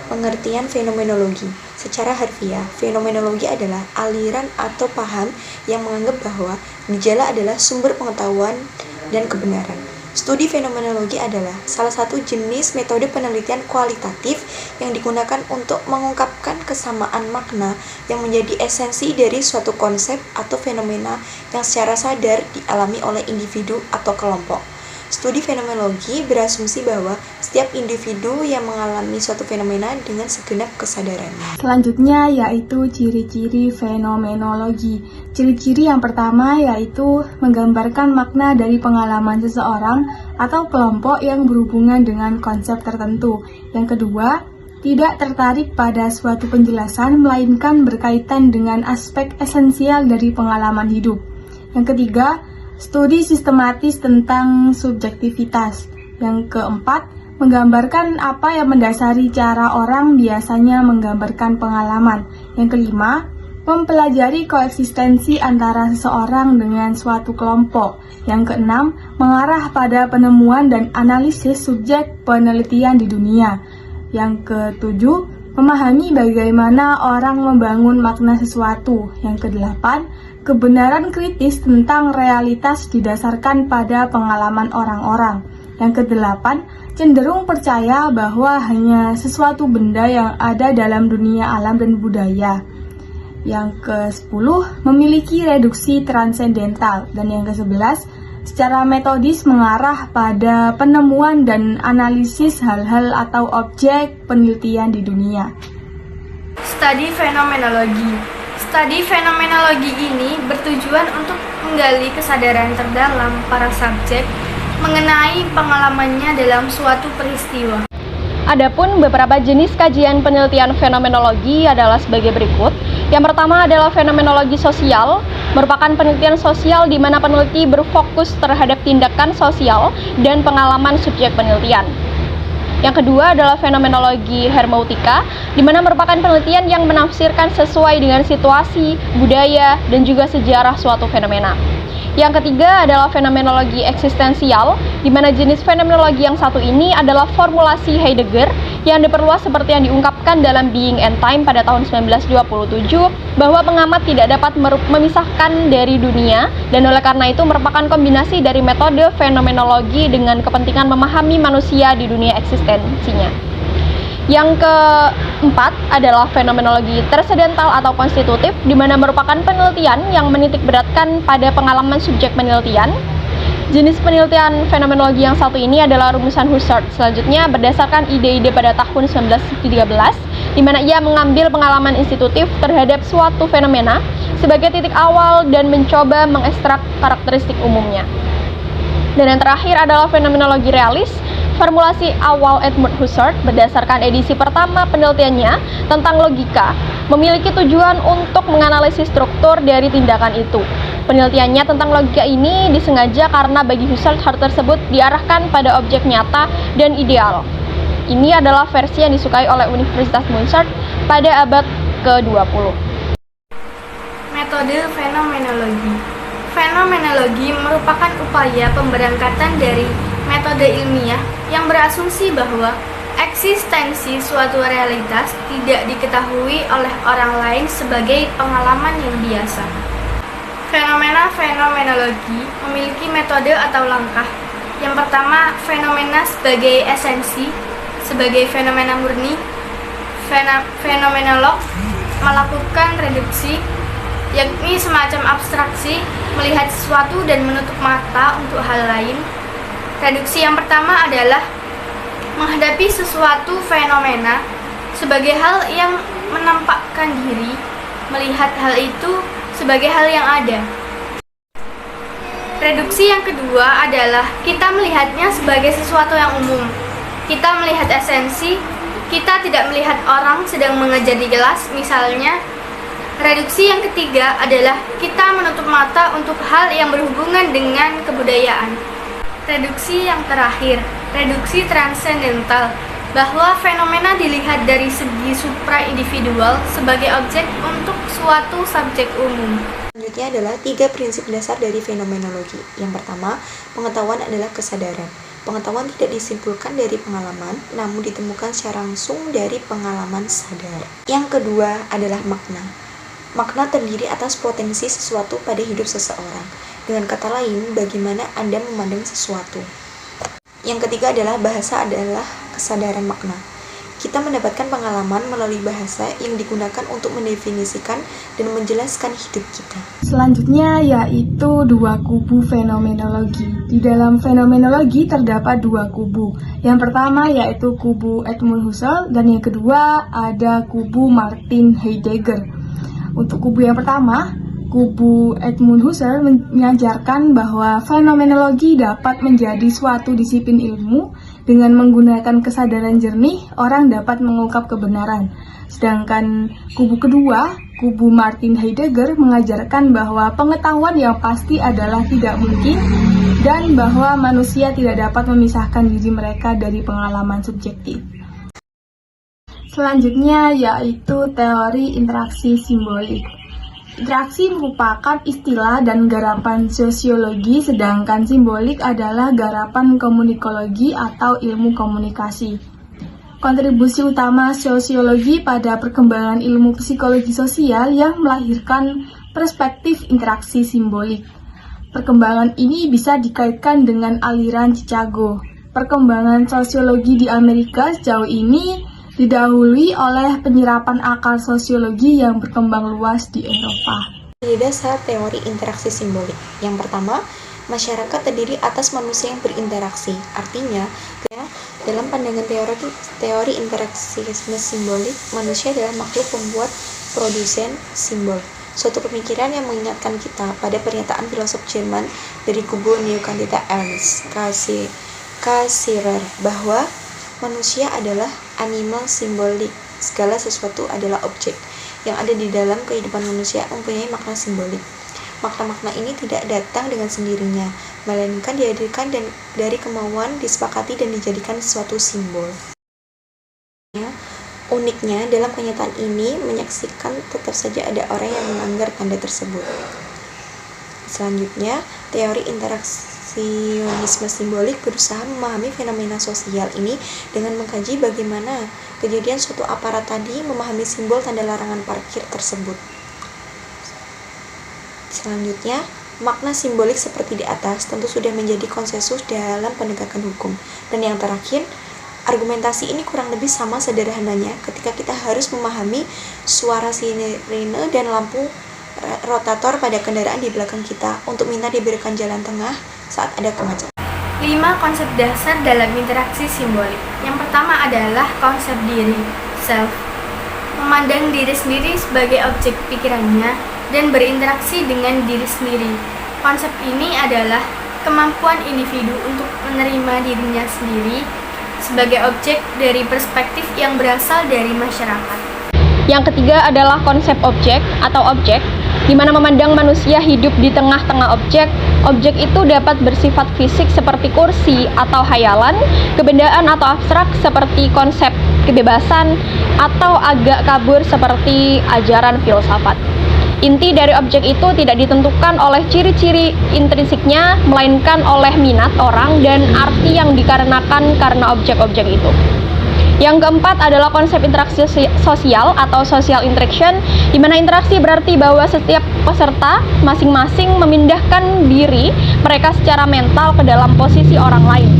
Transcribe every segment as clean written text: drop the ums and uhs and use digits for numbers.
Pengertian fenomenologi. Secara harfiah, fenomenologi adalah aliran atau paham yang menganggap bahwa gejala adalah sumber pengetahuan dan kebenaran. Studi fenomenologi adalah salah satu jenis metode penelitian kualitatif yang digunakan untuk mengungkapkan kesamaan makna yang menjadi esensi dari suatu konsep atau fenomena yang secara sadar dialami oleh individu atau kelompok. Studi fenomenologi berasumsi bahwa setiap individu yang mengalami suatu fenomena dengan segenap kesadarannya. Selanjutnya yaitu ciri-ciri fenomenologi. Ciri-ciri yang pertama yaitu menggambarkan makna dari pengalaman seseorang atau kelompok yang berhubungan dengan konsep tertentu. Yang kedua, tidak tertarik pada suatu penjelasan melainkan berkaitan dengan aspek esensial dari pengalaman hidup. Yang ketiga, studi sistematis tentang subjektivitas. Yang keempat, menggambarkan apa yang mendasari cara orang biasanya menggambarkan pengalaman. Yang kelima, mempelajari koeksistensi antara seseorang dengan suatu kelompok. Yang keenam, mengarah pada penemuan dan analisis subjek penelitian di dunia. Yang ketujuh, memahami bagaimana orang membangun makna sesuatu. Yang kedelapan, kebenaran kritis tentang realitas didasarkan pada pengalaman orang-orang. Yang kedelapan, cenderung percaya bahwa hanya sesuatu benda yang ada dalam dunia alam dan budaya. Yang ke-10, memiliki reduksi transendental. Dan yang ke-11, secara metodis mengarah pada penemuan dan analisis hal-hal atau objek penelitian di dunia. Studi fenomenologi. Studi fenomenologi ini bertujuan untuk menggali kesadaran terdalam para subjek mengenai pengalamannya dalam suatu peristiwa. Adapun beberapa jenis kajian penelitian fenomenologi adalah sebagai berikut. Yang pertama adalah fenomenologi sosial, merupakan penelitian sosial di mana peneliti berfokus terhadap tindakan sosial dan pengalaman subjek penelitian. Yang kedua adalah fenomenologi hermeneutika, di mana merupakan penelitian yang menafsirkan sesuai dengan situasi, budaya, dan juga sejarah suatu fenomena. Yang ketiga adalah fenomenologi eksistensial, di mana jenis fenomenologi yang satu ini adalah formulasi Heidegger yang diperluas seperti yang diungkapkan dalam Being and Time pada tahun 1927, bahwa pengamat tidak dapat memisahkan dari dunia, dan oleh karena itu merupakan kombinasi dari metode fenomenologi dengan kepentingan memahami manusia di dunia eksistensinya. Yang keempat adalah fenomenologi tersedental atau konstitutif, di mana merupakan penelitian yang menitikberatkan pada pengalaman subjek penelitian. Jenis penelitian fenomenologi yang satu ini adalah rumusan Husserl. Selanjutnya berdasarkan ide-ide pada tahun 1913, di mana ia mengambil pengalaman institutif terhadap suatu fenomena sebagai titik awal dan mencoba mengekstrak karakteristik umumnya. Dan yang terakhir adalah fenomenologi realis. Formulasi awal Edmund Husserl berdasarkan edisi pertama penelitiannya tentang logika memiliki tujuan untuk menganalisis struktur dari tindakan itu. Penelitiannya tentang logika ini disengaja karena bagi Husserl hal tersebut diarahkan pada objek nyata dan ideal. Ini adalah versi yang disukai oleh Universitas Münster pada abad ke-20. Metode fenomenologi. Fenomenologi merupakan upaya pemberangkatan dari metode ilmiah yang berasumsi bahwa eksistensi suatu realitas tidak diketahui oleh orang lain sebagai pengalaman yang biasa. Fenomena fenomenologi memiliki metode atau langkah. Yang pertama, fenomena sebagai esensi, sebagai fenomena murni. Fenomenolog melakukan reduksi, yakni semacam abstraksi, melihat sesuatu dan menutup mata untuk hal lain. Reduksi yang pertama adalah menghadapi sesuatu fenomena sebagai hal yang menampakkan diri, melihat hal itu sebagai hal yang ada. Reduksi yang kedua adalah kita melihatnya sebagai sesuatu yang umum. Kita melihat esensi, kita tidak melihat orang sedang mengajar di kelas, misalnya. Reduksi yang ketiga adalah kita menutup mata untuk hal yang berhubungan dengan kebudayaan. Reduksi yang terakhir, reduksi transendental, bahwa fenomena dilihat dari segi supra-individual sebagai objek untuk suatu subjek umum. Selanjutnya adalah 3 prinsip dasar dari fenomenologi. Yang pertama, pengetahuan adalah kesadaran. Pengetahuan tidak disimpulkan dari pengalaman, namun ditemukan secara langsung dari pengalaman sadar. Yang kedua adalah makna. Makna terdiri atas potensi sesuatu pada hidup seseorang. Dengan kata lain, bagaimana Anda memandang sesuatu. Yang ketiga adalah bahasa adalah kesadaran makna. Kita mendapatkan pengalaman melalui bahasa yang digunakan untuk mendefinisikan dan menjelaskan hidup kita. Selanjutnya yaitu dua kubu fenomenologi. Di dalam fenomenologi terdapat dua kubu. Yang pertama yaitu kubu Edmund Husserl dan yang kedua ada kubu Martin Heidegger. Untuk kubu yang pertama, kubu Edmund Husserl mengajarkan bahwa fenomenologi dapat menjadi suatu disiplin ilmu. Dengan menggunakan kesadaran jernih, orang dapat mengungkap kebenaran. Sedangkan kubu kedua, kubu Martin Heidegger mengajarkan bahwa pengetahuan yang pasti adalah tidak mungkin dan bahwa manusia tidak dapat memisahkan diri mereka dari pengalaman subjektif. Selanjutnya yaitu teori interaksi simbolik. Interaksi merupakan istilah dan garapan sosiologi, sedangkan simbolik adalah garapan komunikologi atau ilmu komunikasi. Kontribusi utama sosiologi pada perkembangan ilmu psikologi sosial yang melahirkan perspektif interaksi simbolik. Perkembangan ini bisa dikaitkan dengan aliran Chicago. Perkembangan sosiologi di Amerika sejauh ini didahului oleh penyerapan akal sosiologi yang berkembang luas di Eropa. Di dasar teori interaksi simbolik. Yang pertama, masyarakat terdiri atas manusia yang berinteraksi. Artinya, dalam pandangan teori interaksi simbolik, manusia adalah makhluk pembuat produsen simbol. Suatu pemikiran yang mengingatkan kita pada pernyataan filosof Jerman dari kubu Neokantita Ernst Cassirer bahwa manusia adalah animal simbolik. Segala sesuatu adalah objek yang ada di dalam kehidupan manusia mempunyai makna simbolik. Makna-makna ini tidak datang dengan sendirinya, melainkan dihadirkan dari kemauan disepakati dan dijadikan suatu simbol. Uniknya, dalam kenyataan ini menyaksikan tetap saja ada orang yang melanggar tanda tersebut. Selanjutnya, teori interaksionisme simbolik berusaha memahami fenomena sosial ini dengan mengkaji bagaimana kejadian suatu aparat tadi memahami simbol tanda larangan parkir tersebut. Selanjutnya, makna simbolik seperti di atas tentu sudah menjadi konsensus dalam penegakan hukum. Dan yang terakhir, argumentasi ini kurang lebih sama sederhananya ketika kita harus memahami suara sirene dan lampu rotator pada kendaraan di belakang kita untuk minta diberikan jalan tengah saat ada kemacetan. 5 konsep dasar dalam interaksi simbolik. Yang pertama adalah konsep diri, self. Memandang diri sendiri sebagai objek pikirannya dan berinteraksi dengan diri sendiri. Konsep ini adalah kemampuan individu untuk menerima dirinya sendiri sebagai objek dari perspektif yang berasal dari masyarakat. Yang ketiga adalah konsep objek atau objek, di mana memandang manusia hidup di tengah-tengah objek. Objek itu dapat bersifat fisik seperti kursi atau hayalan, kebendaan atau abstrak seperti konsep kebebasan, atau agak kabur seperti ajaran filsafat. Inti dari objek itu tidak ditentukan oleh ciri-ciri intrinsiknya, melainkan oleh minat orang dan arti yang dikarenakan karena objek-objek itu. Yang keempat adalah konsep interaksi sosial atau social interaction, di mana interaksi berarti bahwa setiap peserta masing-masing memindahkan diri mereka secara mental ke dalam posisi orang lain.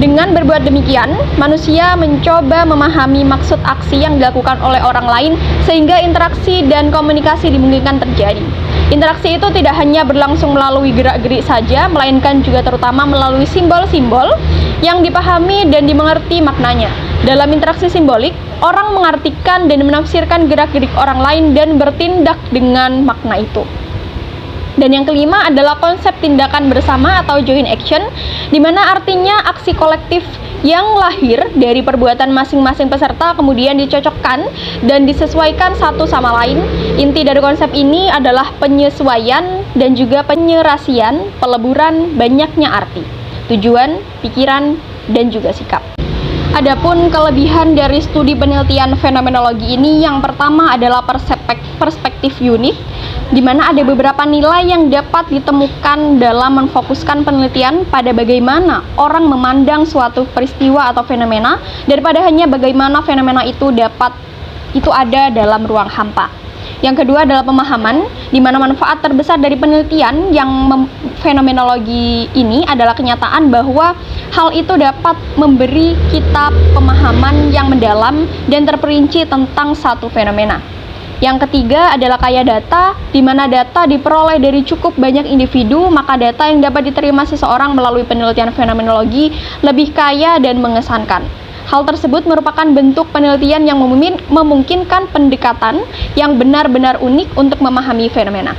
Dengan berbuat demikian, manusia mencoba memahami maksud aksi yang dilakukan oleh orang lain sehingga interaksi dan komunikasi dimungkinkan terjadi. Interaksi itu tidak hanya berlangsung melalui gerak-gerik saja, melainkan juga terutama melalui simbol-simbol yang dipahami dan dimengerti maknanya. Dalam interaksi simbolik, orang mengartikan dan menafsirkan gerak-gerik orang lain dan bertindak dengan makna itu. Dan yang kelima adalah konsep tindakan bersama atau joint action, di mana artinya aksi kolektif yang lahir dari perbuatan masing-masing peserta kemudian dicocokkan dan disesuaikan satu sama lain. Inti dari konsep ini adalah penyesuaian dan juga penyerasian, peleburan banyaknya arti, tujuan, pikiran, dan juga sikap. Adapun kelebihan dari studi penelitian fenomenologi ini yang pertama adalah perspektif unik, di mana ada beberapa nilai yang dapat ditemukan dalam memfokuskan penelitian pada bagaimana orang memandang suatu peristiwa atau fenomena daripada hanya bagaimana fenomena itu ada dalam ruang hampa. Yang kedua adalah pemahaman, di mana manfaat terbesar dari penelitian yang fenomenologi ini adalah kenyataan bahwa hal itu dapat memberi kita pemahaman yang mendalam dan terperinci tentang satu fenomena. Yang ketiga adalah kaya data, di mana data diperoleh dari cukup banyak individu, maka data yang dapat diterima seseorang melalui penelitian fenomenologi lebih kaya dan mengesankan. Hal tersebut merupakan bentuk penelitian yang memungkinkan pendekatan yang benar-benar unik untuk memahami fenomena.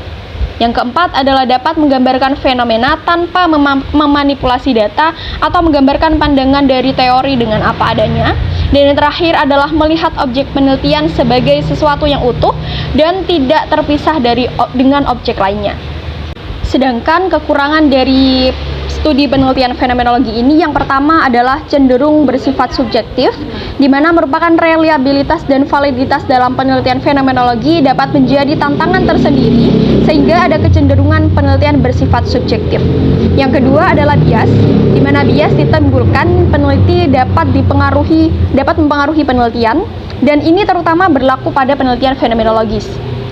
Yang keempat adalah dapat menggambarkan fenomena tanpa memanipulasi data atau menggambarkan pandangan dari teori dengan apa adanya. Dan yang terakhir adalah melihat objek penelitian sebagai sesuatu yang utuh dan tidak terpisah dengan objek lainnya. Sedangkan kekurangan dari studi penelitian fenomenologi ini yang pertama adalah cenderung bersifat subjektif, di mana merupakan reliabilitas dan validitas dalam penelitian fenomenologi dapat menjadi tantangan tersendiri, sehingga ada kecenderungan penelitian bersifat subjektif. Yang kedua adalah bias, di mana bias ditimbulkan peneliti dapat mempengaruhi penelitian, dan ini terutama berlaku pada penelitian fenomenologis.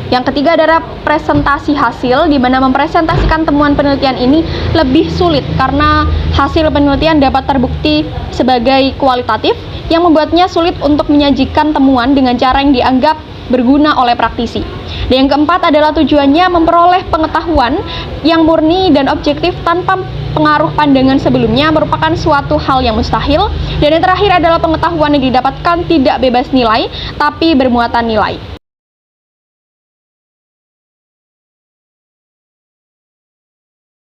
Yang ketiga adalah presentasi hasil, di mana mempresentasikan temuan penelitian ini lebih sulit karena hasil penelitian dapat terbukti sebagai kualitatif yang membuatnya sulit untuk menyajikan temuan dengan cara yang dianggap berguna oleh praktisi. Dan yang keempat adalah tujuannya memperoleh pengetahuan yang murni dan objektif tanpa pengaruh pandangan sebelumnya merupakan suatu hal yang mustahil. Dan yang terakhir adalah pengetahuan yang didapatkan tidak bebas nilai, tapi bermuatan nilai.